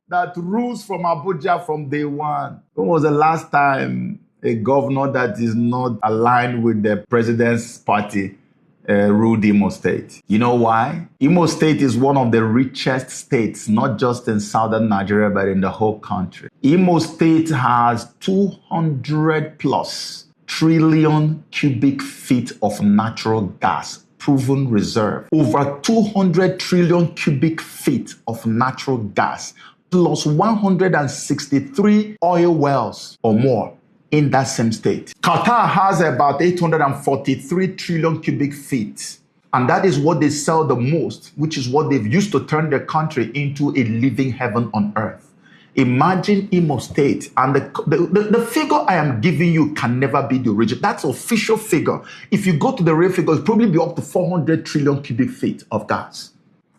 that rules from Abuja from day one. When was the last time a governor that is not aligned with the president's party ruled Imo State? You know why? Imo State is one of the richest states, not just in southern Nigeria, but in the whole country. Imo State has 200 plus trillion cubic feet of natural gas, proven reserve. Over 200 trillion cubic feet of natural gas, plus 163 oil wells or more in that same state. Qatar has about 843 trillion cubic feet. And that is what they sell the most, which is what they've used to turn their country into a living heaven on earth. Imagine Imo State, and the figure I am giving you can never be the original. That's official figure. If you go to the real figure, it'll probably be up to 400 trillion cubic feet of gas.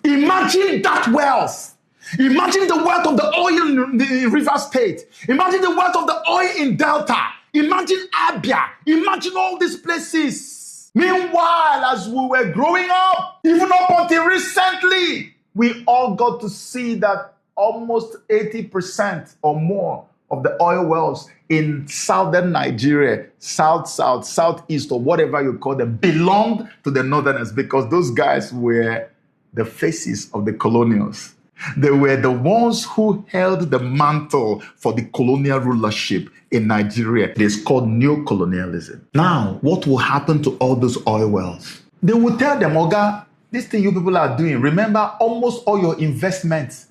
Imagine that wealth. Imagine the wealth of the oil in the River State. Imagine the wealth of the oil in Delta. Imagine Abia. Imagine all these places. Meanwhile, as we were growing up, even up until recently, we all got to see that almost 80% or more of the oil wells in southern Nigeria, southeast, or whatever you call them, belonged to the northerners, because those guys were the faces of the colonials. They were the ones who held the mantle for the colonial rulership in Nigeria. It is called neocolonialism. Now, what will happen to all those oil wells? They will tell them, Oga, this thing you people are doing, remember almost all your investments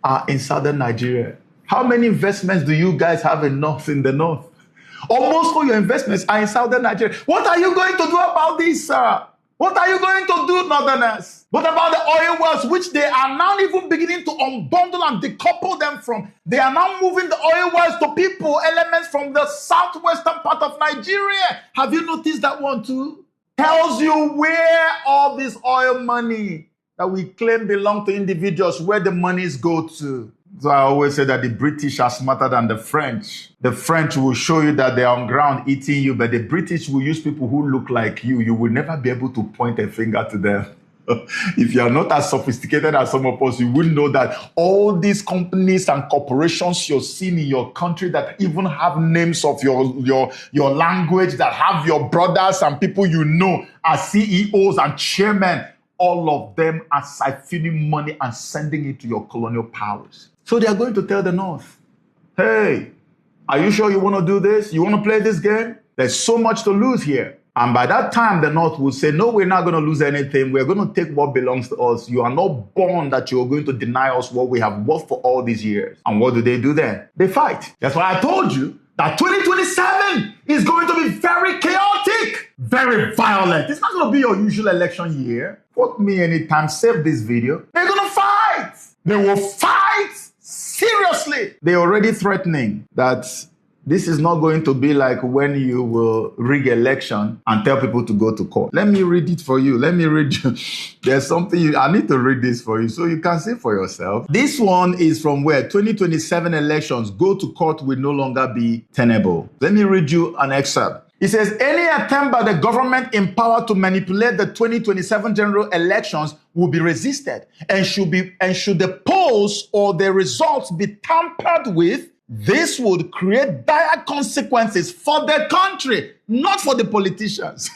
are in southern Nigeria. How many investments do you guys have in the north? Almost all your investments are in southern Nigeria. What are you going to do about this, sir? What are you going to do, northerners? What about the oil wells, which they are now even beginning to unbundle and decouple them from? They are now moving the oil wells to people, elements from the southwestern part of Nigeria. Have you noticed that one too? Tells you where all this oil money that we claim belong to individuals, where the monies go to. So I always say that the British are smarter than the French. The French will show you that they are on ground eating you, but the British will use people who look like you. You will never be able to point a finger to them. If you are not as sophisticated as some of us, you will know that all these companies and corporations you're seeing in your country that even have names of your language, that have your brothers and people you know as CEOs and chairmen, all of them are siphoning money and sending it to your colonial powers. So they are going to tell the North, hey, are you sure you want to do this? You want to play this game? There's so much to lose here. And by that time, the North will say, no, we're not going to lose anything. We're going to take what belongs to us. You are not born that you're going to deny us what we have worked for all these years. And what do then? They fight. That's why I told you that 2027 is going to be very chaotic, very violent. It's not going to be your usual election year. Quote me anytime, save this video. They're going to fight. They will fight seriously. They're already threatening that this is not going to be like when you will rig election and tell people to go to court. Let me read it for you. Let me read you. There's something I need to read this for you so you can see for yourself. This one is from where 2027 elections, go to court will no longer be tenable. Let me read you an excerpt. It says, any attempt by the government in power to manipulate the 2027 general elections will be resisted, and should the polls or the results be tampered with, this would create dire consequences for the country, not for the politicians.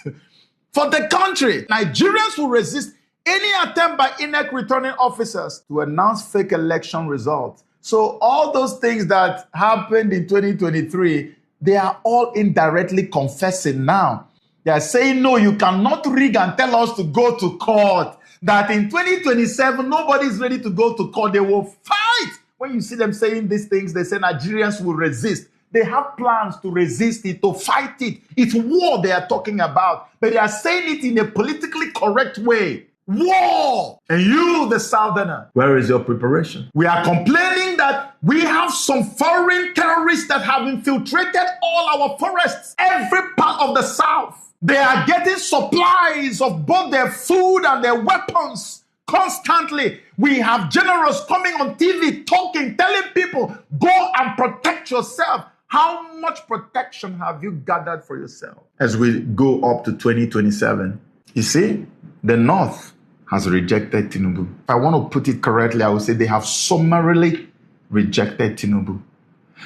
For the country. Nigerians will resist any attempt by INEC returning officers to announce fake election results. So all those things that happened in 2023, they are all indirectly confessing now. They are saying, no, you cannot rig and tell us to go to court. That in 2027, nobody is ready to go to court. They will fight. When you see them saying these things, they say Nigerians will resist. They have plans to resist it, to fight it. It's war they are talking about. But they are saying it in a politically correct way. War! And you, the Southerner, where is your preparation? We are complaining that we have some foreign terrorists that have infiltrated all our forests, every part of the South. They are getting supplies of both their food and their weapons constantly. We have generals coming on TV talking, telling people, go and protect yourself. How much protection have you gathered for yourself as we go up to 2027? You see, the North has rejected Tinubu. If I want to put it correctly, I would say they have summarily rejected Tinubu.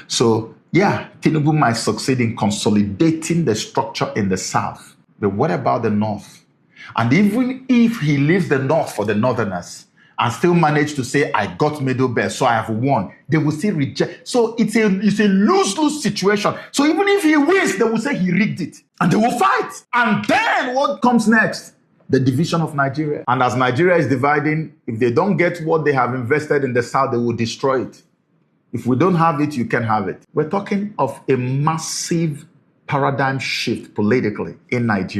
So, yeah, Tinubu might succeed in consolidating the structure in the South. But what about the North? And even if he leaves the North for the Northerners and still manage to say, I got middle belt, so I have won, they will still reject. So it's a lose-lose situation. So even if he wins, they will say he rigged it. And they will fight. And then what comes next? The division of Nigeria. And as Nigeria is dividing, if they don't get what they have invested in the South, they will destroy it. If we don't have it, you can have it. We're talking of a massive paradigm shift politically in Nigeria.